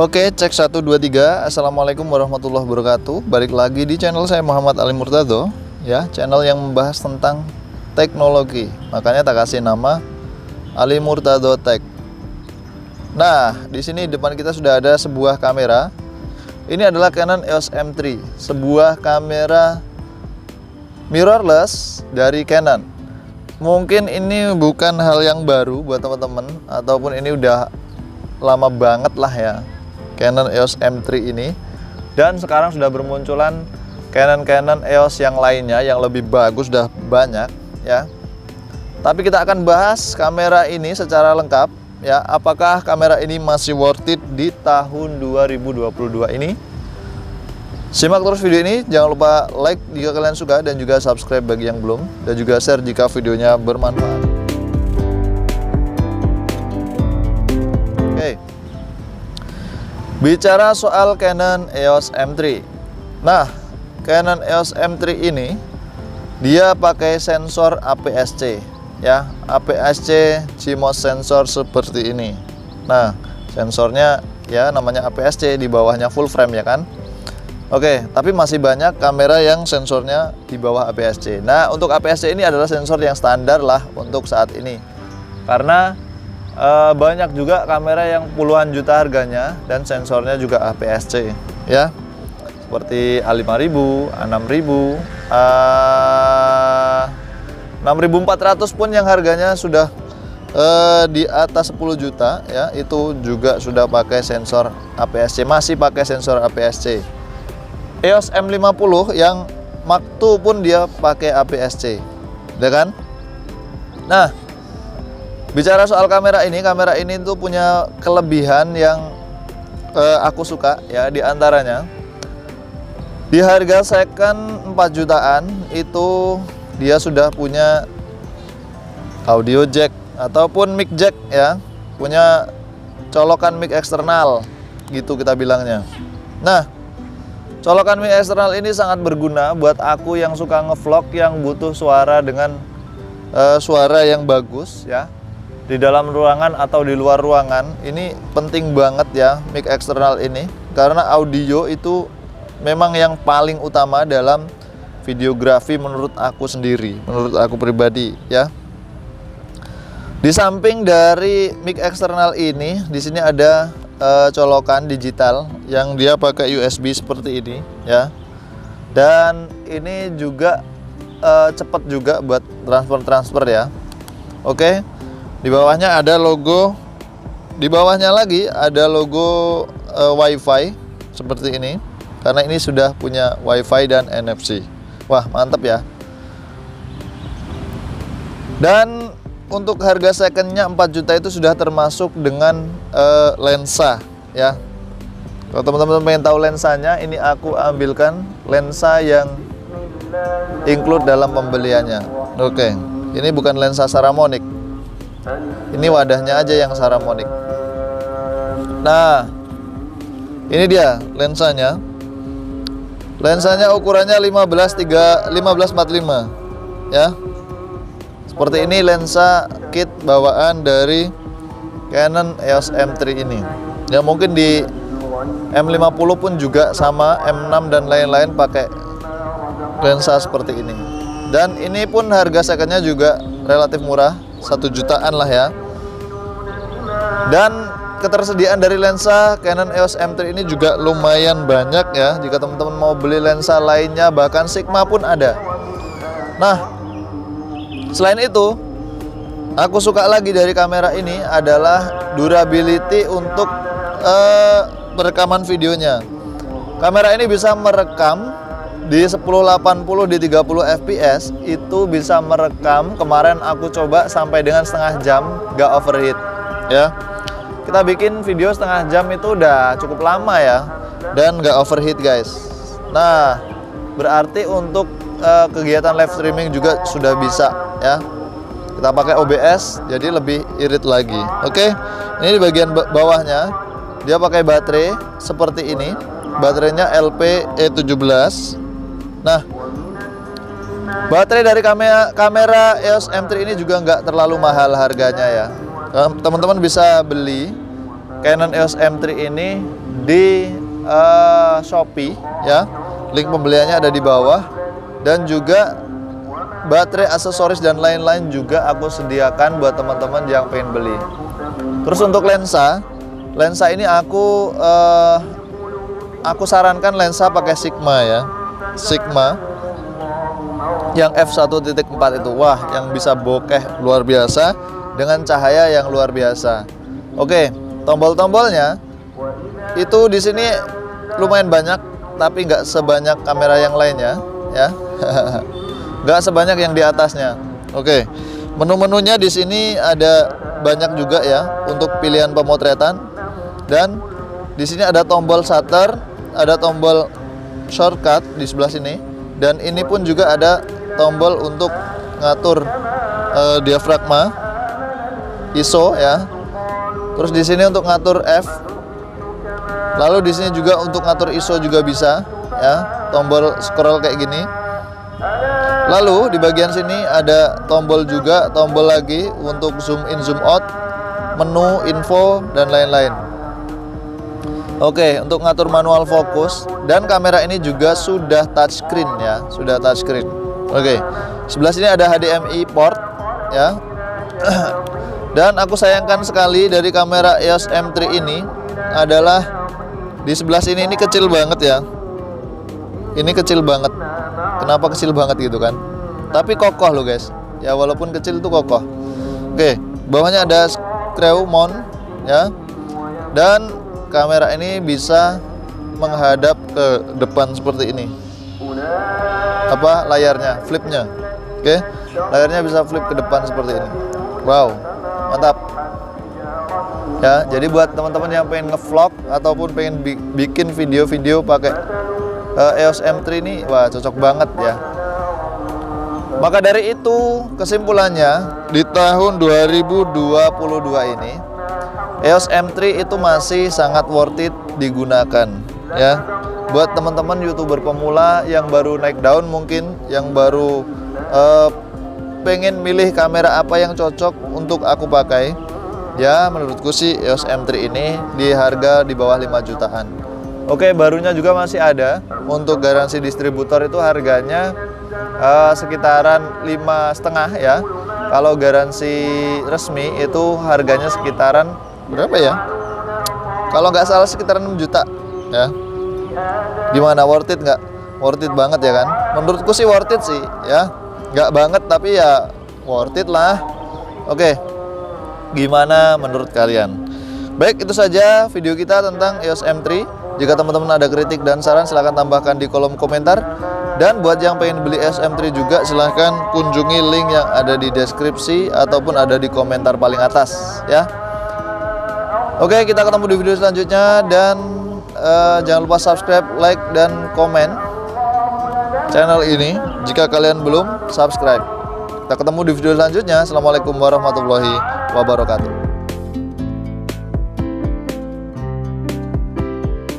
Oke, cek 1 2 3. Assalamualaikum warahmatullahi wabarakatuh. Balik lagi di channel saya Muhammad Ali Murtado, ya, channel yang membahas tentang teknologi. Makanya tak kasih nama Ali Murtado Tech. Nah, di sini depan kita sudah ada sebuah kamera. Ini adalah Canon EOS M3, sebuah kamera mirrorless dari Canon. Mungkin ini bukan hal yang baru buat teman-teman, ataupun ini udah lama banget lah ya, Canon EOS M3 ini. Dan sekarang sudah bermunculan Canon EOS yang lainnya yang lebih bagus, sudah banyak ya. Tapi kita akan bahas kamera ini secara lengkap ya. Apakah kamera ini masih worth it di tahun 2022 ini? Simak terus video ini, jangan lupa like jika kalian suka dan juga subscribe bagi yang belum, dan juga share jika videonya bermanfaat. Oke. Bicara soal Canon EOS M3. Nah, Canon EOS M3 ini dia pakai sensor APS-C ya, APS-C CMOS sensor seperti ini. Nah, sensornya ya namanya APS-C, di bawahnya full frame ya kan. Oke, tapi masih banyak kamera yang sensornya di bawah APS-C. Nah, untuk APS-C ini adalah sensor yang standar lah untuk saat ini. Karena banyak juga kamera yang puluhan juta harganya dan sensornya juga APS-C ya. Seperti A5000, A6000, A6400 pun yang harganya sudah di atas 10 juta ya, itu juga sudah pakai sensor APS-C, masih pakai sensor APS-C. EOS M50 yang Mark II pun dia pakai APS-C, ya kan? Nah, bicara soal kamera ini tuh punya kelebihan yang aku suka ya. Di antaranya, di harga second 4 jutaan itu dia sudah punya audio jack ataupun mic jack ya, punya colokan mic eksternal gitu kita bilangnya. Nah, colokan mic eksternal ini sangat berguna buat aku yang suka ngevlog, yang butuh suara dengan suara yang bagus ya, di dalam ruangan atau di luar ruangan. Ini penting banget ya mic eksternal ini, karena audio itu memang yang paling utama dalam videografi menurut aku sendiri, menurut aku pribadi ya. Di samping dari mic eksternal ini, di sini ada colokan digital yang dia pakai USB seperti ini ya. Dan ini juga cepat juga buat transfer ya. Oke. Di bawahnya ada logo, di bawahnya lagi ada logo WiFi seperti ini, karena ini sudah punya WiFi dan NFC. Wah, mantap ya. Dan untuk harga secondnya 4 juta itu sudah termasuk dengan lensa ya. Kalau teman-teman pengen tahu lensanya, ini aku ambilkan lensa yang include dalam pembeliannya. Oke, ini bukan lensa Saramonic, ini wadahnya aja yang Saramonic. Nah, ini dia lensanya. Lensanya ukurannya 15-45 ya. Seperti ini lensa kit bawaan dari Canon EOS M3 ini. Ya, mungkin di M50 pun juga sama, M6 dan lain-lain pakai lensa seperti ini. Dan ini pun harga secondnya juga relatif murah, 1 jutaan lah ya. Dan ketersediaan dari lensa Canon EOS M3 ini juga lumayan banyak ya. Jika teman-teman mau beli lensa lainnya, bahkan Sigma pun ada. Nah, selain itu, aku suka lagi dari kamera ini adalah durability untuk perekaman videonya. Kamera ini bisa merekam di 1080 di 30 fps, itu bisa merekam. Kemarin aku coba sampai dengan setengah jam, gak overheat ya. Kita bikin video setengah jam itu udah cukup lama ya, dan gak overheat guys. Nah, berarti untuk kegiatan live streaming juga sudah bisa ya. Kita pakai OBS jadi lebih irit lagi. Oke, ini di bagian bawahnya dia pakai baterai seperti ini, baterainya LPE17. Nah, baterai dari kamera EOS M3 ini juga nggak terlalu mahal harganya ya. Teman-teman bisa beli Canon EOS M3 ini di Shopee ya. Link pembeliannya ada di bawah, dan juga baterai, aksesoris dan lain-lain juga aku sediakan buat teman-teman yang pengen beli. Terus untuk lensa ini aku sarankan lensa pakai Sigma ya. Sigma yang f1.4 itu, wah, yang bisa bokeh luar biasa dengan cahaya yang luar biasa. Oke, tombol-tombolnya itu di sini lumayan banyak, tapi nggak sebanyak kamera yang lainnya ya. Nggak sebanyak yang di atasnya. Oke, menu-menunya di sini ada banyak juga ya untuk pilihan pemotretan, dan di sini ada tombol shutter, ada tombol shortcut di sebelah sini, dan ini pun juga ada tombol untuk ngatur diafragma, ISO ya. Terus di sini untuk ngatur f. Lalu di sini juga untuk ngatur ISO juga bisa ya, tombol scroll kayak gini. Lalu di bagian sini ada tombol juga, tombol lagi untuk zoom in zoom out, menu, info dan lain-lain. Oke, untuk ngatur manual fokus, dan kamera ini juga sudah touchscreen ya, sudah touchscreen. Oke, sebelah sini ada HDMI port ya. Dan aku sayangkan sekali dari kamera EOS M3 ini adalah di sebelah sini ini kecil banget ya. Ini kecil banget. Kenapa kecil banget gitu kan? Tapi kokoh loh guys. Ya walaupun kecil itu kokoh. Oke, bawahnya ada screw mount ya. Dan kamera ini bisa menghadap ke depan seperti ini. Apa layarnya, flipnya. Oke, layarnya bisa flip ke depan seperti ini. Wow, mantap. Ya, jadi buat teman-teman yang pengen ngevlog ataupun pengen bikin video-video pakai EOS M3 ini, wah cocok banget ya. Maka dari itu kesimpulannya, di tahun 2022 ini EOS M3 itu masih sangat worth it digunakan ya. Buat teman-teman YouTuber pemula yang baru naik daun, mungkin yang baru pengen milih kamera apa yang cocok untuk aku pakai, ya menurutku sih EOS M3 ini di harga di bawah 5 jutaan. Oke, barunya juga masih ada. Untuk garansi distributor itu harganya sekitaran 5,5 ya. Kalau garansi resmi itu harganya sekitaran berapa ya? Kalau nggak salah sekitaran 6 juta ya. Gimana, worth it nggak? Worth it banget ya kan? Menurutku sih worth it sih ya. Nggak banget tapi ya worth it lah. Oke, gimana menurut kalian? Baik, itu saja video kita tentang EOS M3. Jika teman-teman ada kritik dan saran, silahkan tambahkan di kolom komentar. Dan buat yang pengen beli EOS M3 juga, silahkan kunjungi link yang ada di deskripsi ataupun ada di komentar paling atas ya. Oke, kita ketemu di video selanjutnya, dan jangan lupa subscribe, like, dan komen channel ini jika kalian belum subscribe. Kita ketemu di video selanjutnya. Assalamualaikum warahmatullahi wabarakatuh.